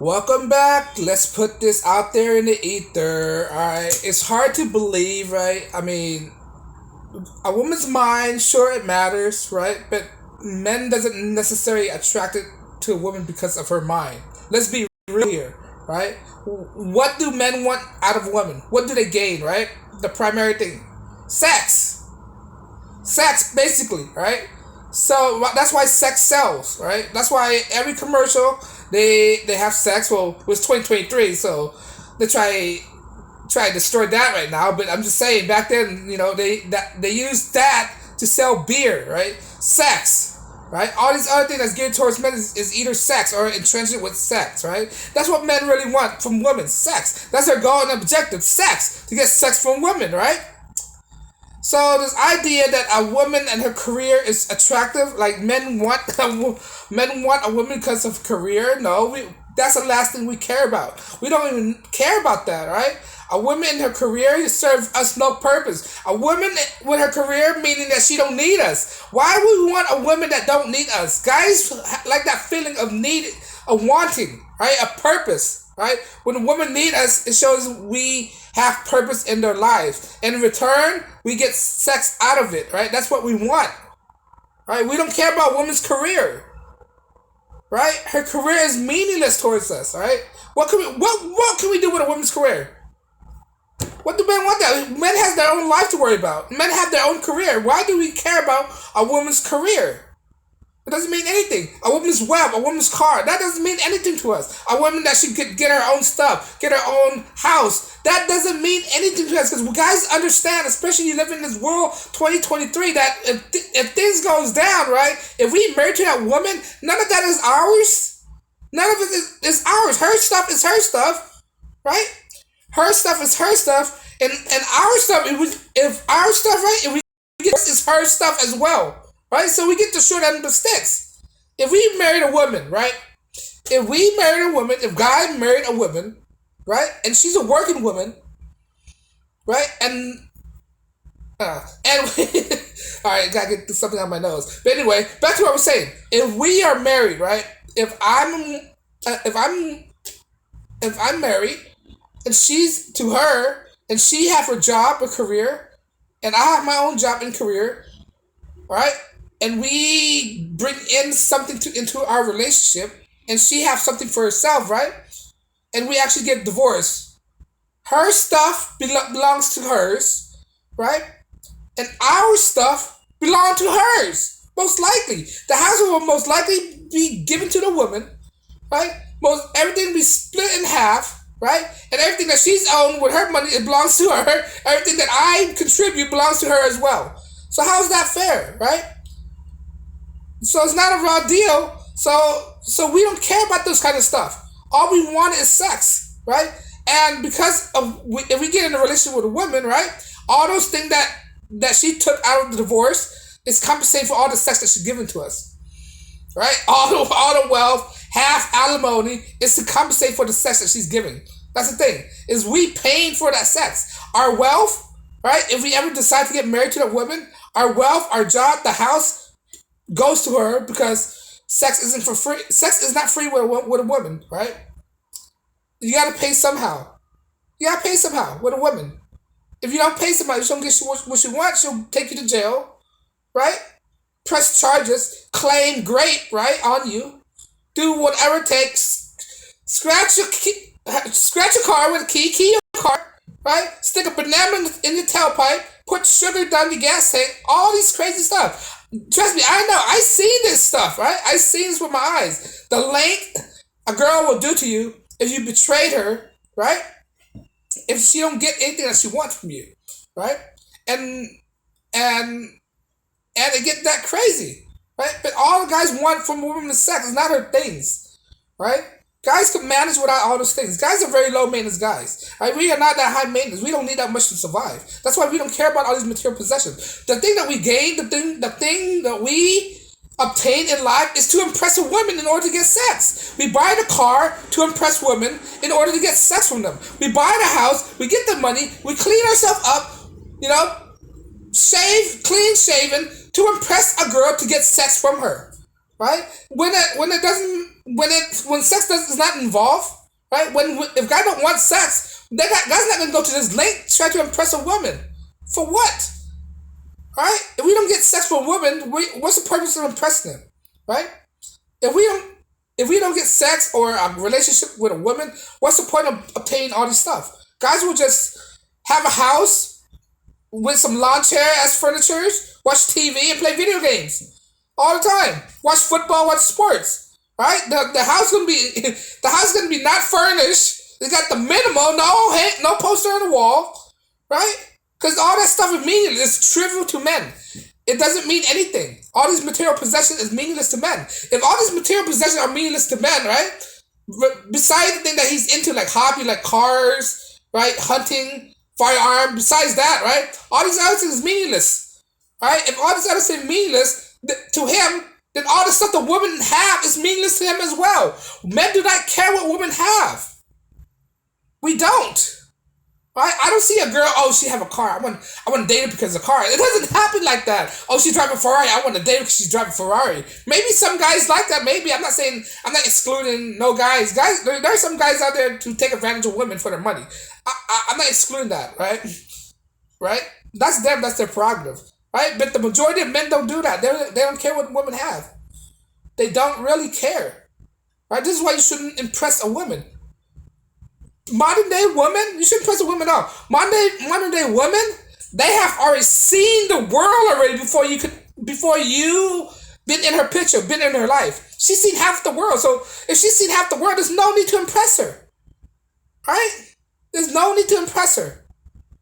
Welcome back. Let's put this out there in the ether. Alright. It's hard to believe, right? I mean, a woman's mind, sure it matters, right? But men doesn't necessarily attracted to a woman because of her mind. Let's be real here, right? What do men want out of a woman? What do they gain, right? The primary thing. Sex. Sex, basically, right? So that's why sex sells, right? That's why every commercial they have sex. Well, it was 2023, so they try to destroy that right now. But I'm just saying, back then, they used that to sell beer, right? Sex, right? All these other things that's geared towards men is either sex or entrenched with sex, right? That's what men really want from women, sex. That's their goal and objective, sex. To get sex from women, right? So this idea that a woman and her career is attractive, like men want a woman because of career. No, that's the last thing we care about. We don't even care about that, right? A woman in her career serves us no purpose. A woman with her career meaning that she don't need us. Why would we want a woman that don't need us? Guys like that feeling of need, of wanting, right? A purpose, right? When a woman needs us, it shows we have purpose in their lives. In return, we get sex out of it, right? That's what we want, right? We don't care about a woman's career, right? Her career is meaningless towards us, right? What can we do with a woman's career? What do men want that? Men have their own life to worry about. Men have their own career. Why do we care about a woman's career? It doesn't mean anything. A woman's wealth, a woman's car, that doesn't mean anything to us. A woman that she could get her own stuff, get her own house, that doesn't mean anything to us. Because guys understand, especially you live in this world 2023, that if things goes down, right, if we marry to that woman, none of that is ours. None of it is ours. Her stuff is her stuff, right? Her stuff is her stuff, and our stuff, if our stuff, right, if we get is her stuff as well. Right? So we get the short end of the sticks. If we married a woman, right? If God married a woman, right? And she's a working woman, right? And all right, gotta get something on my nose. But anyway, back to what I was saying. If we are married, right? If I'm married, and she's to her, and she have her job, her career, and I have my own job and career, right? And we bring in something into our relationship, and she have something for herself, right? And we actually get divorced. Her stuff belongs to hers, right? And our stuff belong to hers, most likely. The house will most likely be given to the woman, right? Everything will be split in half, right? And everything that she's owned with her money, it belongs to her. Everything that I contribute belongs to her as well. So how's that fair, right? So it's not a raw deal. So we don't care about those kind of stuff. All we want is sex, right? And because of if we get in a relationship with a woman, right? All those things that she took out of the divorce is compensating for all the sex that she's given to us, right? All the wealth, half alimony is to compensate for the sex that she's giving. That's the thing, is we paying for that sex. Our wealth, right? If we ever decide to get married to that woman, our wealth, our job, the house goes to her because sex isn't for free. Sex is not free with a woman, right? You gotta pay somehow. You gotta pay somehow with a woman. If you don't pay somebody, she don't get what she wants, she'll take you to jail, right? Press charges, claim grape, right, on you. Do whatever it takes. Scratch your car with a key your car, right? Stick a banana in your tailpipe, put sugar down your gas tank, all these crazy stuff. Trust me, I know. I seen this stuff, right? I seen this with my eyes. The length a girl will do to you if you betrayed her, right? If she don't get anything that she wants from you, right? And it get that crazy, right? But all the guys want from a woman is sex. It's not her things, right? Guys can manage without all those things. Guys are very low maintenance guys. Right? We are not that high maintenance. We don't need that much to survive. That's why we don't care about all these material possessions. The thing that we gain, the thing that we obtain in life is to impress a woman in order to get sex. We buy the car to impress women in order to get sex from them. We buy the house, we get the money, we clean ourselves up, clean shaven to impress a girl to get sex from her. right? When sex is not involved, right? When if guy don't want sex, guy's not gonna go to this length try to impress a woman. For what? Right? If we don't get sex for a woman, what's the purpose of impressing them? Right? If we don't if we don't get sex or a relationship with a woman, what's the point of obtaining all this stuff? Guys will just have a house with some lawn chair as furniture, watch TV and play video games all the time. Watch football, watch sports. Right? The house gonna be the house gonna be not furnished. It's got the minimal, no poster on the wall, right? Because all that stuff is meaningless. It's trivial to men. It doesn't mean anything. All these material possessions is meaningless to men. If all these material possessions are meaningless to men, right? Besides the thing that he's into, like hobby, like cars, right? Hunting, firearm. Besides that, right? All these other things is meaningless, right? If all these other things is meaningless to him, then all the stuff the women have is meaningless to him as well. Men do not care what women have. We don't. Right? I don't see a girl, oh, she have a car. I want to date her because of the car. It doesn't happen like that. Oh, she's driving a Ferrari. I want to date her because she's driving a Ferrari. Maybe some guys like that. Maybe. I'm not excluding no guys. There are some guys out there to take advantage of women for their money. I'm not excluding that, right? Right? That's them. That's their prerogative. Right? But the majority of men don't do that. They don't care what women have. They don't really care. Right? This is why you shouldn't impress a woman. Modern day women, you shouldn't impress a woman at all. Modern day women, they have already seen the world already before you been in her picture, been in her life. She's seen half the world. So if she's seen half the world, there's no need to impress her. Right? There's no need to impress her.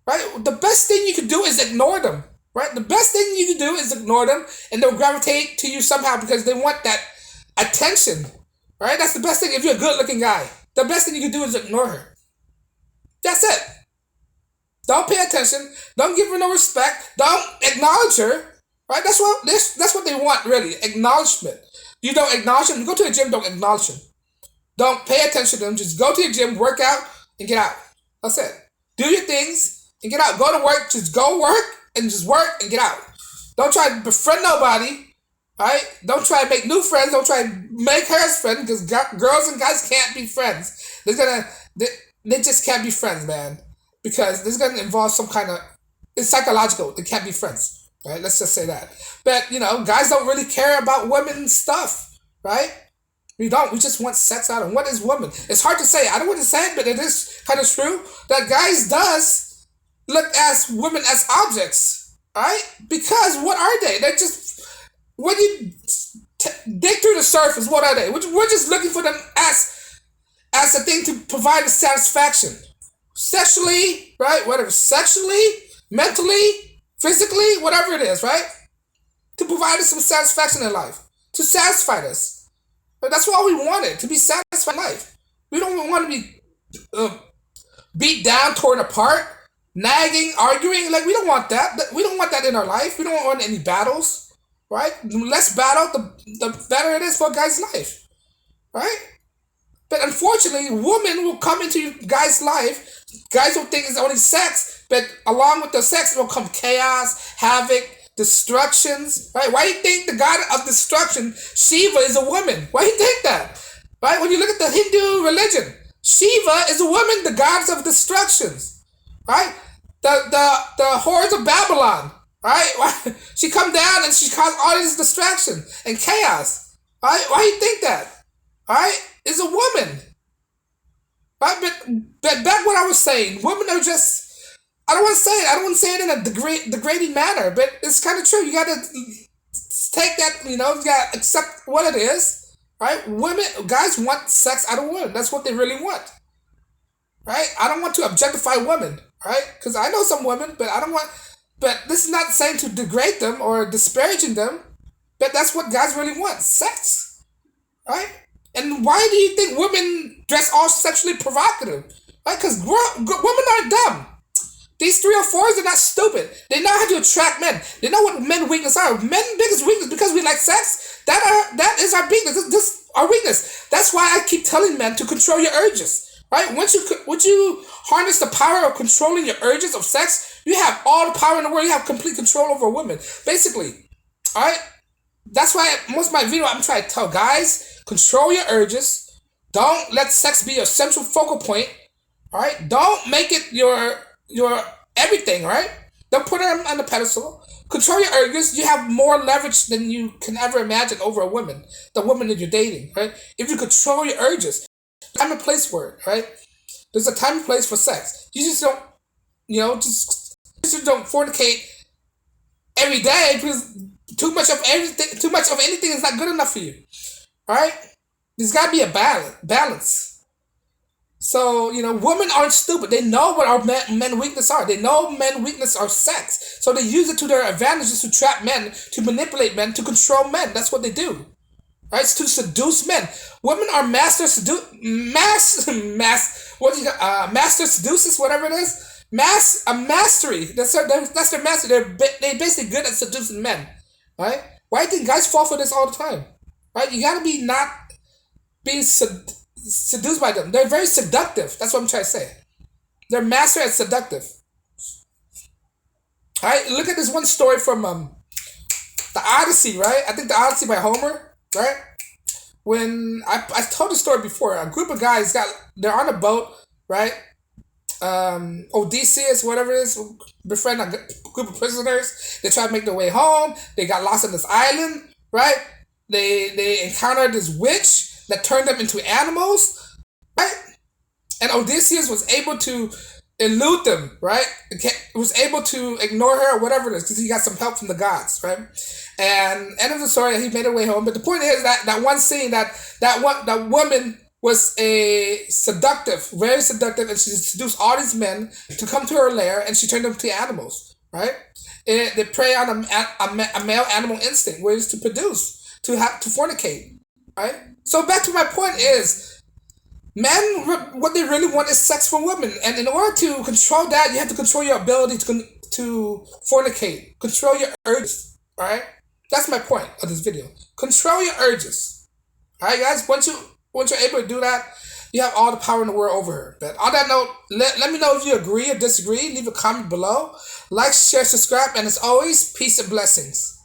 Right? The best thing you can do is ignore them. Right? The best thing you can do is ignore them and they'll gravitate to you somehow because they want that attention. Right? That's the best thing if you're a good looking guy. The best thing you can do is ignore her. That's it. Don't pay attention. Don't give her no respect. Don't acknowledge her. Right? That's what they want, really. Acknowledgement. You don't acknowledge them. You go to the gym, don't acknowledge them. Don't pay attention to them. Just go to your gym, work out, and get out. That's it. Do your things and get out. Go to work. Just go work and just work and get out. Don't try to befriend nobody. Right? Don't try to make new friends. Don't try to make her as friend because girls and guys can't be friends. They just can't be friends, man. Because this is going to involve some kind of... It's psychological. They can't be friends. Right? Let's just say that. But, guys don't really care about women stuff. Right? We don't. We just want sex out of them. What is woman? It's hard to say. I don't want to say it, but it is kind of true that guys does look at women as objects. Right? Because what are they? They're just... When you dig through the surface, what are they? We're just looking for them as a thing to provide us satisfaction. Sexually, right? Whatever. Sexually, mentally, physically, whatever it is, right? To provide us some satisfaction in life. To satisfy us. But that's all we wanted, to be satisfied in life. We don't want to be beat down, torn apart, nagging, arguing. Like, we don't want that. We don't want that in our life. We don't want any battles. Right? The less battle, the better it is for a guy's life. Right? But unfortunately, women will come into guys' life. Guys will think it's only sex, but along with the sex will come chaos, havoc, destructions. Right? Why do you think the god of destruction, Shiva, is a woman? Why do you think that? Right? When you look at the Hindu religion, Shiva is a woman, the gods of destructions. Right? The hordes of Babylon. Right? She come down and she caused all this distraction and chaos. Right? Why do you think that? Right? It's a woman. Right? But back what I was saying, women are just, I don't want to say it in a degrading manner, but it's kind of true. You gotta take that, you gotta accept what it is. Right? Guys want sex out of women. That's what they really want. Right? I don't want to objectify women. Right? Because I know some women, but this is not saying to degrade them or disparaging them, but that's what guys really want, sex. Right? And why do you think women dress all sexually provocative? Right? Because women aren't dumb. These 304s are not stupid. They know how to attract men. They know what men's weaknesses are. Men's biggest weakness, because we like sex, that is our weakness. This is our weakness. That's why I keep telling men to control your urges. Right? Once you harness the power of controlling your urges of sex, you have all the power in the world. You have complete control over a woman. Basically. Alright? That's why most of my video I'm trying to tell guys, control your urges. Don't let sex be your central focal point. All right. Don't make it your everything. Right. Don't put it on the pedestal. Control your urges. You have more leverage than you can ever imagine over a woman, the woman that you're dating. Right. If you control your urges, time and place for it. Right. There's a time and place for sex. You just don't. Just don't fornicate every day because too much of anything is not good enough for you. All right. There's got to be a balance. So, women aren't stupid. They know what our men weakness are. They know men weakness are sex. So they use it to their advantages to trap men, to manipulate men, to control men. That's what they do. Right? It's to seduce men. Women are master seducers, whatever it is. Mastery. That's their mastery. They basically good at seducing men. Right? Why do you think guys fall for this all the time? Right? You gotta be not being seduced by them. They're very seductive. That's what I'm trying to say. They're master at seductive. All right, look at this one story from the Odyssey, right? I think the Odyssey by Homer, right? When I told the story before, a group of guys they're on a boat, right? Odysseus, whatever it is, befriend a group of prisoners. They try to make their way home. They got lost on this island, right? They encountered this witch that turned them into animals, right? And Odysseus was able to elude them, right? Was able to ignore her or whatever it is because he got some help from the gods, right? And end of the story, he made her way home. But the point is that one scene that woman was very seductive, and she seduced all these men to come to her lair, and she turned them to animals, right? They prey on a male animal instinct, which is to produce, to fornicate, right? So back to my point is, men, what they really want is sex from women, and in order to control that, you have to control your ability to fornicate, control your urges, all right? That's my point of this video. Control your urges, all right, guys. Once you're able to do that, you have all the power in the world over her. But on that note, let me know if you agree or disagree. Leave a comment below. Like, share, subscribe, and as always, peace and blessings.